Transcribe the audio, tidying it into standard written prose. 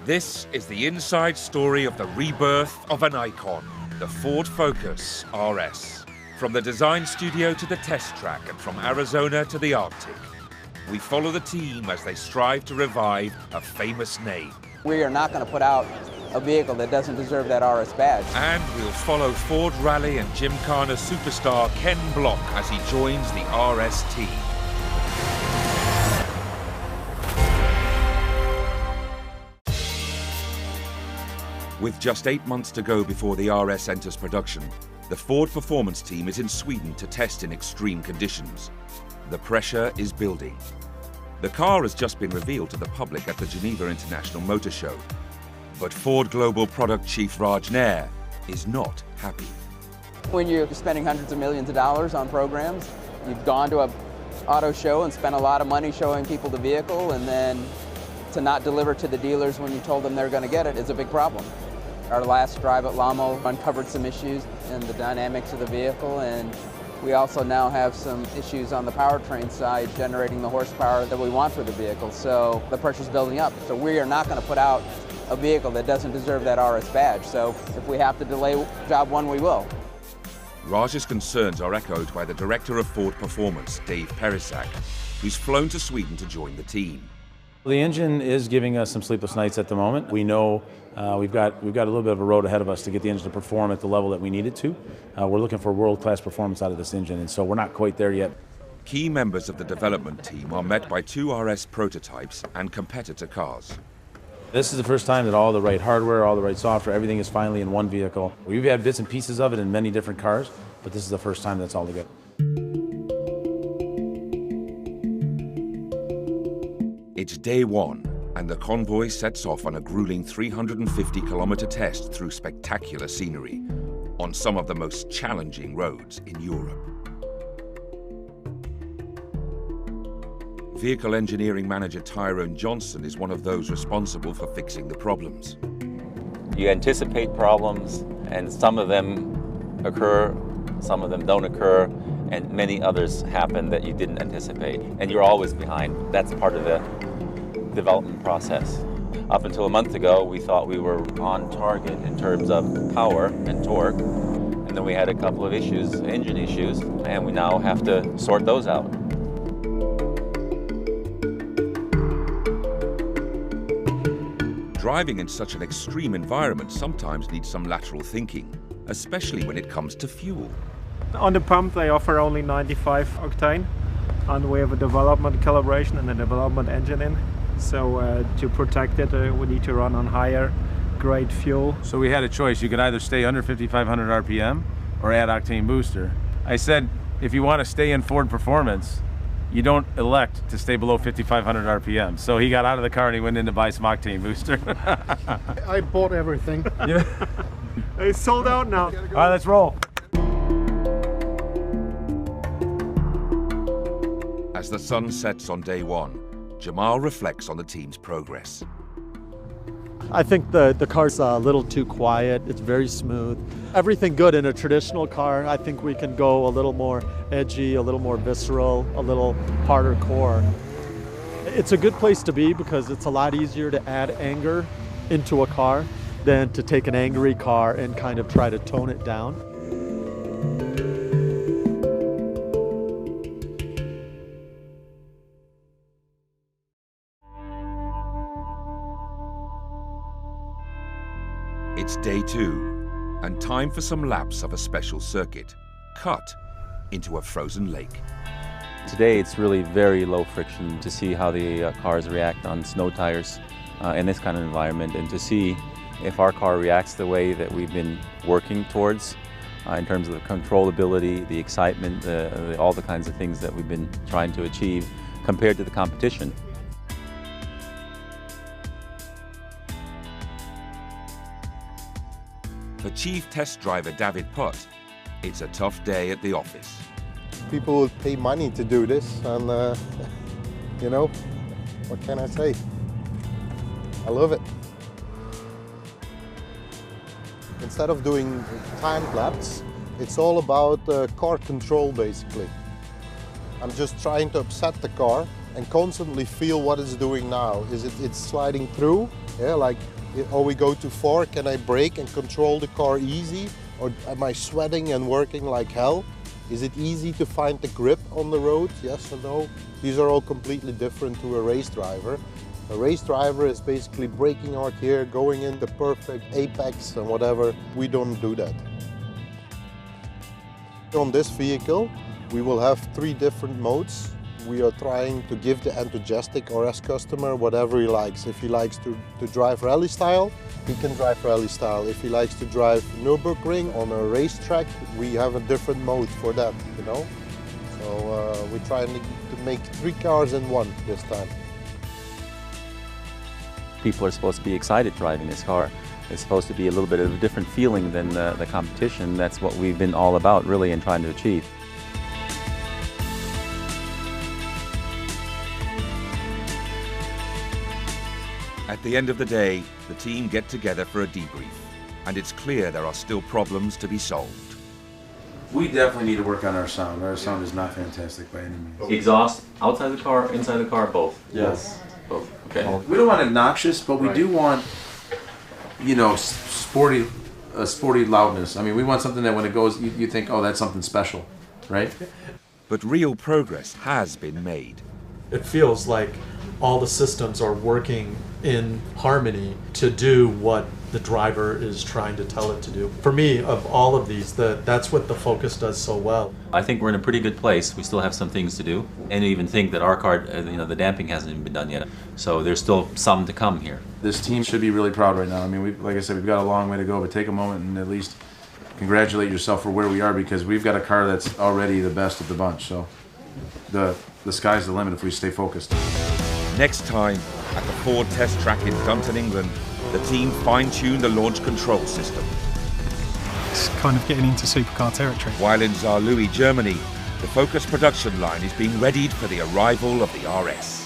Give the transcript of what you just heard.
This is the inside story of the rebirth of an icon, the Ford Focus RS. From the design studio to the test track and from Arizona to the Arctic, we follow the team as they strive to revive a famous name. We are not going to put out a vehicle that doesn't deserve that RS badge. And we'll follow Ford Rally and Gymkhana superstar Ken Block as he joins the RS team. With just 8 months to go before the RS enters production, the Ford Performance team is in Sweden to test in extreme conditions. The pressure is building. The car has just been revealed to the public at the Geneva International Motor Show. But Ford Global Product Chief Raj Nair is not happy. When you're spending hundreds of millions of dollars on programs, you've gone to an auto show and spent a lot of money showing people the vehicle, and then to not deliver to the dealers when you told them they're going to get it is a big problem. Our last drive at Lamo uncovered some issues in the dynamics of the vehicle, and we also now have some issues on the powertrain side generating the horsepower that we want for the vehicle, so the pressure's building up. So we are not going to put out a vehicle that doesn't deserve that RS badge, so if we have to delay job one, we will. Raj's concerns are echoed by the director of Ford Performance, Dave Perisak, who's flown to Sweden to join the team. The engine is giving us some sleepless nights at the moment. We know we've got a little bit of a road ahead of us to get the engine to perform at the level that we need it to. We're looking for world-class performance out of this engine, and so we're not quite there yet. Key members of the development team are met by 2 RS prototypes and competitor cars. This is the first time that all the right hardware, all the right software, everything is finally in one vehicle. We've had bits and pieces of it in many different cars, but this is the first time that's all together. It's day 1, and the convoy sets off on a grueling 350-kilometer test through spectacular scenery on some of the most challenging roads in Europe. Vehicle engineering manager Tyrone Johnson is one of those responsible for fixing the problems. You anticipate problems, and some of them occur, some of them don't occur, and many others happen that you didn't anticipate, and you're always behind. That's part of the development process. Up until a month ago, we thought we were on target in terms of power and torque, and then we had a couple of issues, engine issues, and we now have to sort those out. Driving in such an extreme environment sometimes needs some lateral thinking, especially when it comes to fuel. On the pump they offer only 95 octane, and we have a development calibration and a development engine in. So to protect it, we need to run on higher grade fuel. So we had a choice. You could either stay under 5,500 RPM or add octane booster. I said, if you want to stay in Ford Performance, you don't elect to stay below 5,500 RPM. So he got out of the car and he went in to buy some octane booster. I bought everything. Yeah. It's sold out now. All right, let's roll. As the sun sets on day 1, Jamal reflects on the team's progress. I think the car's a little too quiet. It's very smooth. Everything good in a traditional car. I think we can go a little more edgy, a little more visceral, a little harder core. It's a good place to be because it's a lot easier to add anger into a car than to take an angry car and kind of try to tone it down. It's day 2, and time for some laps of a special circuit, cut into a frozen lake. Today it's really very low friction to see how the cars react on snow tires in this kind of environment, and to see if our car reacts the way that we've been working towards in terms of the controllability, the excitement, all the kinds of things that we've been trying to achieve compared to the competition. For Chief Test Driver David Putt, it's a tough day at the office. People will pay money to do this, and you know, what can I say? I love it. Instead of doing time lapse, it's all about car control basically. I'm just trying to upset the car and constantly feel what it's doing now. It's sliding through? Yeah, like, or we go too far, can I brake and control the car easy? Or am I sweating and working like hell? Is it easy to find the grip on the road? Yes or no? These are all completely different to a race driver. A race driver is basically braking out here, going in the perfect apex and whatever. We don't do that. On this vehicle, we will have 3 different modes. We are trying to give the enthusiastic RS customer whatever he likes. If he likes to drive rally style, he can drive rally style. If he likes to drive Nürburgring on a racetrack, we have a different mode for that, you know? So we're trying to make 3 cars in one this time. People are supposed to be excited driving this car. It's supposed to be a little bit of a different feeling than the competition. That's what we've been all about, really, and trying to achieve. At the end of the day, the team get together for a debrief, and it's clear there are still problems to be solved. We definitely need to work on our sound. Our sound is not fantastic by any means. Exhaust outside the car, inside the car, both? Yes. Both, okay. We don't want obnoxious, but we do want, you know, sporty loudness. I mean, we want something that when it goes, you think, oh, that's something special, right? But real progress has been made. It feels like all the systems are working in harmony to do what the driver is trying to tell it to do. For me, of all of these, that's what the Focus does so well. I think we're in a pretty good place. We still have some things to do, and even think that our car, you know, the damping hasn't even been done yet. So there's still some to come here. This team should be really proud right now. I mean, like I said, we've got a long way to go, but take a moment and at least congratulate yourself for where we are, because we've got a car that's already the best of the bunch. So the sky's the limit if we stay focused. Next time, at the Ford test track in Dunton, England, the team fine-tuned the launch control system. It's kind of getting into supercar territory. While in Saarlouis, Germany, the Focus production line is being readied for the arrival of the RS.